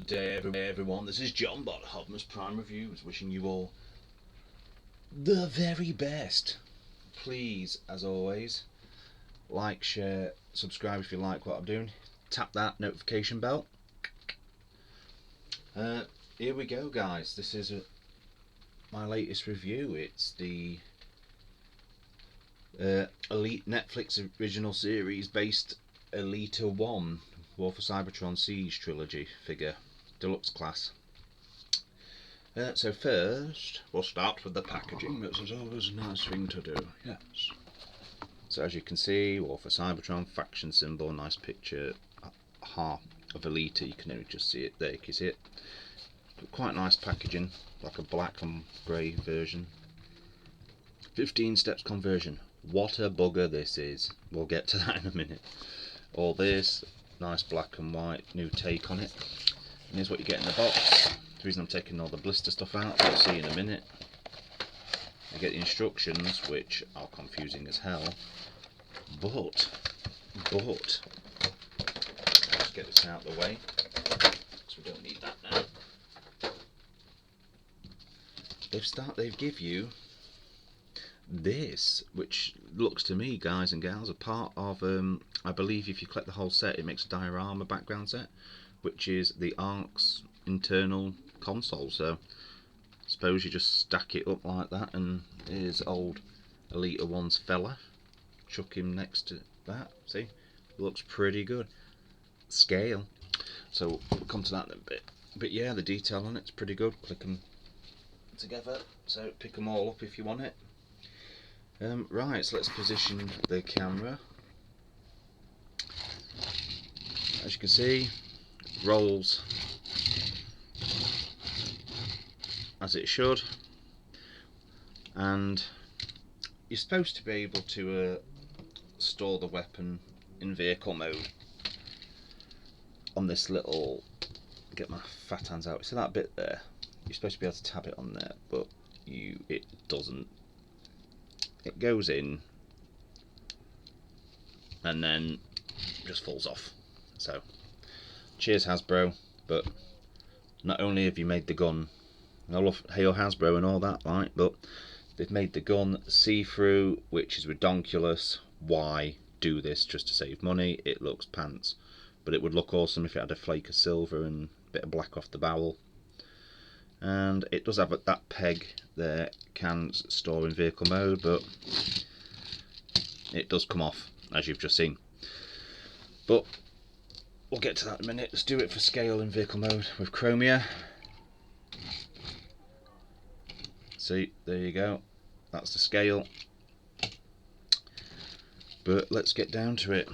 Good day everyone, this is John Bot, Hobmas Prime Reviews, wishing you all the very best. Please, as always, like, share, subscribe if you like what I'm doing, tap that notification bell. Here we go guys, this is my latest review. It's the Elite Netflix original series based ELITA 1 War for Cybertron Siege trilogy figure, deluxe class. So first, we'll start with the packaging. This is always a nice thing to do, yes. So as you can see, War for Cybertron, faction symbol, nice picture, half of ELITA, you can only just see it there, you can see it. Quite nice packaging, like a black and grey version. 15 steps conversion. What a bugger this is. We'll get to that in a minute. All this, nice black and white, new take on it. And here's what you get in the box. The reason I'm taking all the blister stuff out, you'll see in a minute. You get the instructions, which are confusing as hell. But, let's get this out of the way, because we don't need that now. They've give you this, which looks to me, guys and gals, a part of I believe if you collect the whole set it makes a diorama background set, which is the Ark's internal console. So suppose you just stack it up like that, and here's old ELITA 1's fella, chuck him next to that, see, looks pretty good scale. So we'll come to that in a bit, but yeah, the detail on it's pretty good. Click them together, so pick them all up if you want it. Right, so let's position the camera. As you can see, rolls as it should, and you're supposed to be able to store the weapon in vehicle mode on this little, get my fat hands out, see that bit there? You're supposed to be able to tab it on there, but it doesn't. It goes in and then just falls off. So cheers Hasbro, but not only have you made the gun, I love Hail Hasbro and all that, right, but they've made the gun see-through, which is redonkulous. Why do this just to save money? It looks pants, but it would look awesome if it had a flake of silver and a bit of black off the barrel. And it does have that peg there, can store in vehicle mode, but it does come off, as you've just seen. But we'll get to that in a minute. Let's do it for scale in vehicle mode with Chromia. See, there you go, that's the scale. But let's get down to it.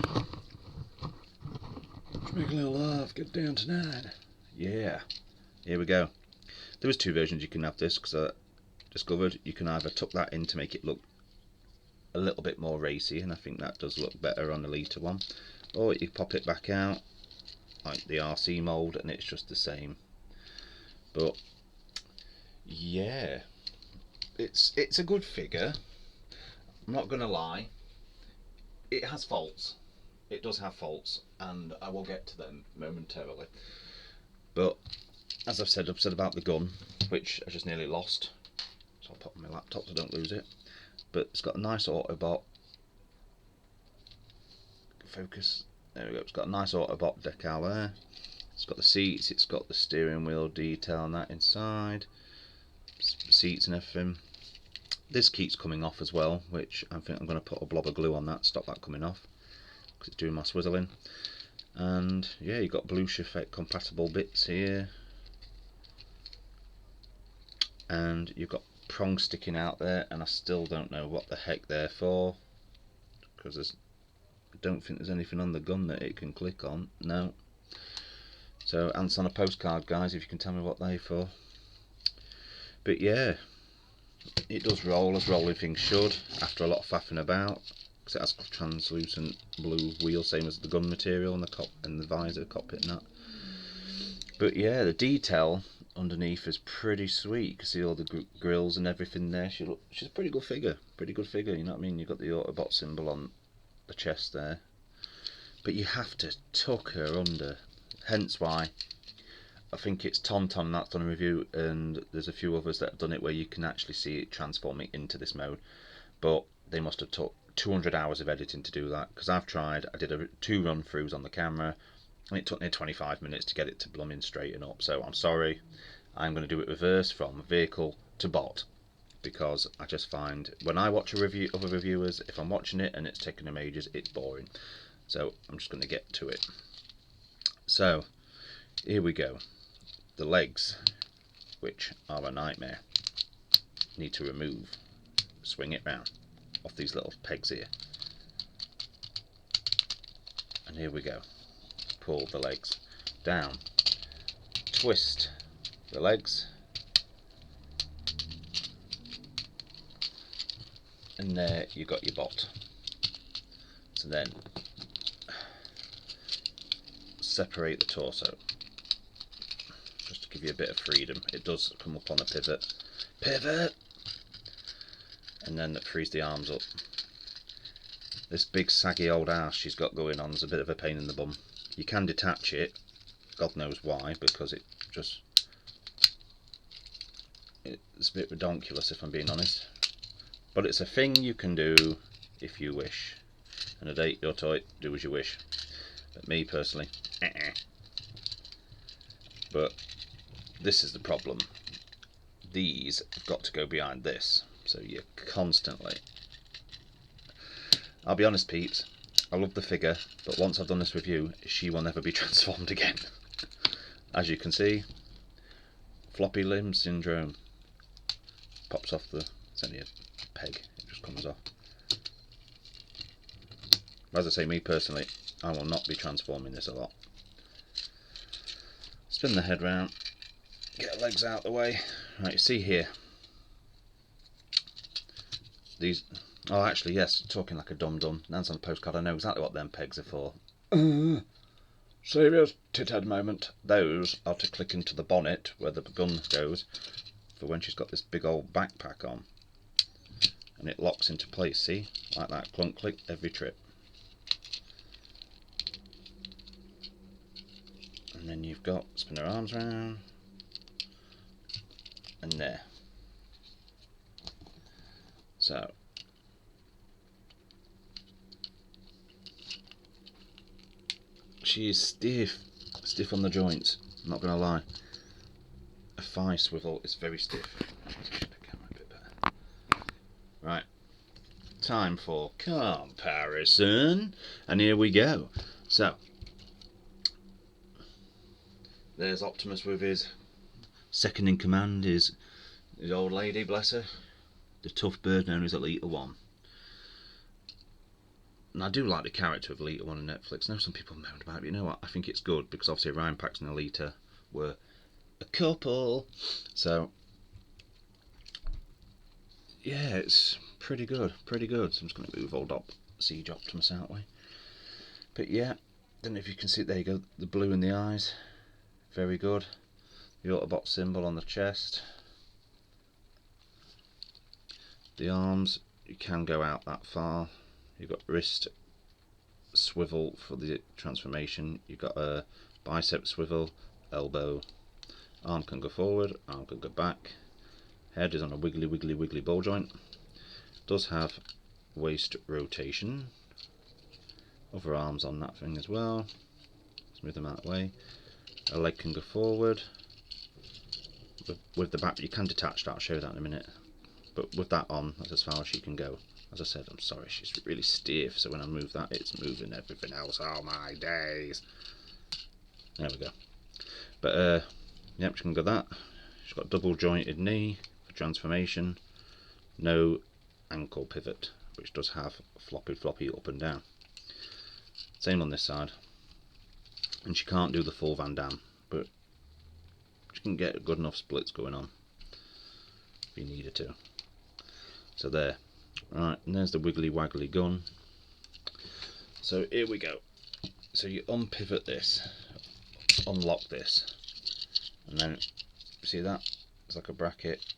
Let's make a little laugh, get down tonight. Yeah, here we go. There was two versions you can have this, because I discovered you can either tuck that in to make it look a little bit more racy, and I think that does look better on the ELITA one, or you pop it back out like the RC mould and it's just the same. But yeah, it's a good figure, I'm not gonna lie. It has faults, it does have faults, and I will get to them momentarily. But as I've said about the gun, which I just nearly lost, so I'll pop on my laptop so I don't lose it. But it's got a nice Autobot, focus, there we go, it's got a nice Autobot decal there. It's got the seats, it's got the steering wheel detail and that inside, seats and everything. This keeps coming off as well, which I think I'm going to put a blob of glue on that, stop that coming off, because it's doing my swizzling. And yeah, you've got Bluetooth effect compatible bits here. And you've got prongs sticking out there, and I still don't know what the heck they're for, because I don't think there's anything on the gun that it can click on. No. So answer on a postcard, guys, if you can tell me what they're for. But yeah, it does roll as rolling things should, after a lot of faffing about, because it has translucent blue wheel, same as the gun material and the visor, cockpit and that. But yeah, the detail underneath is pretty sweet. You can see all the grills and everything there. She's a pretty good figure, you know what I mean? You've got the Autobot symbol on the chest there, but you have to tuck her under, hence why I think it's Tonton that's done a review, and there's a few others that have done it where you can actually see it transforming into this mode, but they must have took 200 hours of editing to do that, because I've tried. I did 2 run throughs on the camera and it took me 25 minutes to get it to blooming straighten up. So I'm sorry, I'm going to do it reverse from vehicle to bot, because I just find when I watch a review, other reviewers, if I'm watching it and it's taking them ages, it's boring. So I'm just going to get to it. So here we go. The legs, which are a nightmare, need to remove. Swing it round off these little pegs here, and here we go. Pull the legs down, twist the legs, and there you got your bot. So then separate the torso just to give you a bit of freedom. It does come up on a pivot, and then that frees the arms up. This big saggy old ass she's got going on is a bit of a pain in the bum. You can detach it, God knows why, because it's a bit redonkulous if I'm being honest. But it's a thing you can do if you wish. And a date your toy, do as you wish. But me personally, But this is the problem. These have got to go behind this. So you're constantly... I'll be honest, peeps, I love the figure, but once I've done this review, she will never be transformed again. As you can see, floppy limb syndrome. Pops off the... It's only a peg, it just comes off. As I say, me personally, I will not be transforming this a lot. Spin the head round, get the legs out of the way. Right, you see here, these... Oh, actually, yes, talking like a dum-dum. Nan's on the postcard, I know exactly what them pegs are for. Serious tit-head moment. Those are to click into the bonnet where the gun goes for when she's got this big old backpack on. And it locks into place, see? Like that, clunk click every trip. And then you've got, spin her arms round, and there. So, she is stiff on the joints, I'm not going to lie. A thigh swivel is very stiff. Right, time for comparison, and here we go. So, there's Optimus with his second in command, his old lady, bless her, the tough bird known as ELITA 1. And I do like the character of ELITA 1 on Netflix. I know some people moaned about it, but you know what? I think it's good, because obviously Ryan Pax and ELITA were a couple. So, yeah, it's pretty good, pretty good. So I'm just going to move old Siege Optimus out of the way. But yeah, don't know if you can see, there you go, the blue in the eyes. Very good. The Autobot symbol on the chest. The arms, you can go out that far. You've got wrist swivel for the transformation. You've got a bicep swivel, elbow. Arm can go forward, arm can go back. Head is on a wiggly ball joint. Does have waist rotation. Other arms on that thing as well. Smooth them out of the way. A leg can go forward. With the back, you can detach that, I'll show you that in a minute. But with that on, that's as far as she can go. As I said, I'm sorry, she's really stiff, so when I move that, it's moving everything else. Oh my days. There we go. But, yep, she can go that. She's got double jointed knee for transformation. No ankle pivot, which does have floppy up and down. Same on this side. And she can't do the full Van Damme, but she can get good enough splits going on if you needed to. So there. Right, and there's the wiggly waggly gun. So here we go. So you unpivot this, unlock this, and then see that? It's like a bracket.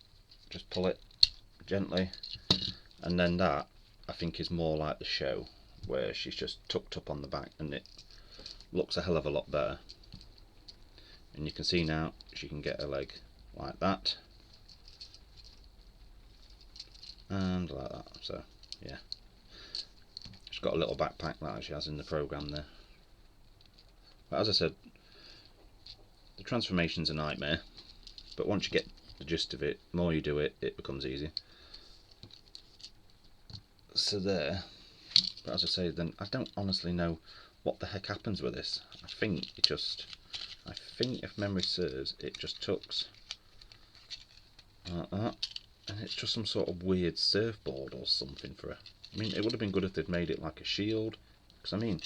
Just pull it gently, and then that I think is more like the show, where she's just tucked up on the back and it looks a hell of a lot better. and you can see now she can get her leg like that and like that. So yeah, she's got a little backpack that she has in the program there. But as I said, the transformation's a nightmare, but once you get the gist of it, the more you do it, it becomes easy. So there. But as I say, then I don't honestly know what the heck happens with this. I think if memory serves, it just tucks like that, and it's just some sort of weird surfboard or something for her. I mean, it would have been good if they'd made it like a shield, because I mean,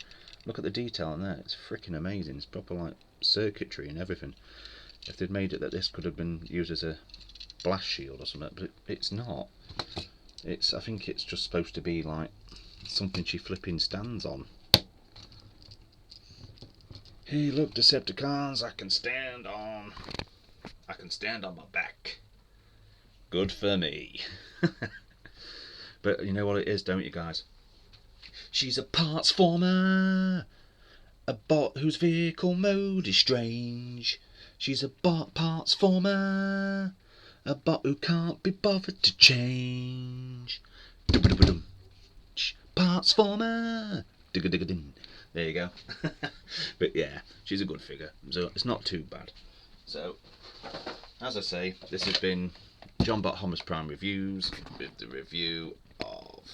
look at the detail in there, it's freaking amazing. It's proper like circuitry and everything. If they'd made it that this could have been used as a blast shield or something, but it's not. I think it's just supposed to be like something she flipping stands on. Hey look, Decepticons, I can stand on my back. Good for me. But you know what it is, don't you guys? She's a parts former, a bot whose vehicle mode is strange. She's a bot parts former, a bot who can't be bothered to change. Parts former. There you go. But yeah, she's a good figure, so it's not too bad. So, as I say, this has been John Bot Homer's Prime Reviews with the review of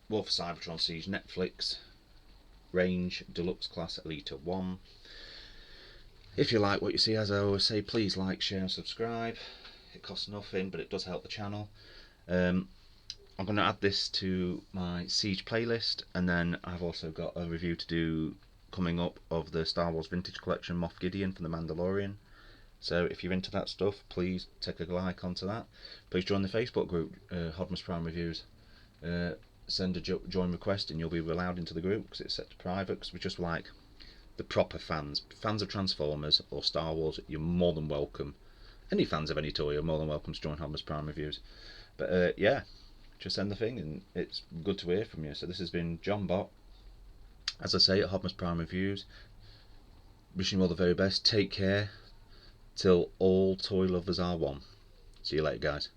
War for Cybertron Siege Netflix Range Deluxe Class ELITA 1. If you like what you see, as I always say, please like, share and subscribe. It costs nothing, but it does help the channel. I'm going to add this to my Siege playlist, and then I've also got a review to do coming up of the Star Wars Vintage Collection Moff Gideon from The Mandalorian. So if you're into that stuff, please take a like onto that. Please join the Facebook group, Hodmer's Prime Reviews. Send a join request and you'll be allowed into the group, because it's set to private, because we're just like the proper fans of Transformers or Star Wars. You're more than welcome. Any fans of any toy, you're more than welcome to join Hodmer's Prime Reviews. But yeah, just send the thing, and it's good to hear from you. So this has been John Bot, as I say, at Hodmer's Prime Reviews. Wishing you all the very best. Take care. Till all toy lovers are one. See you later, guys.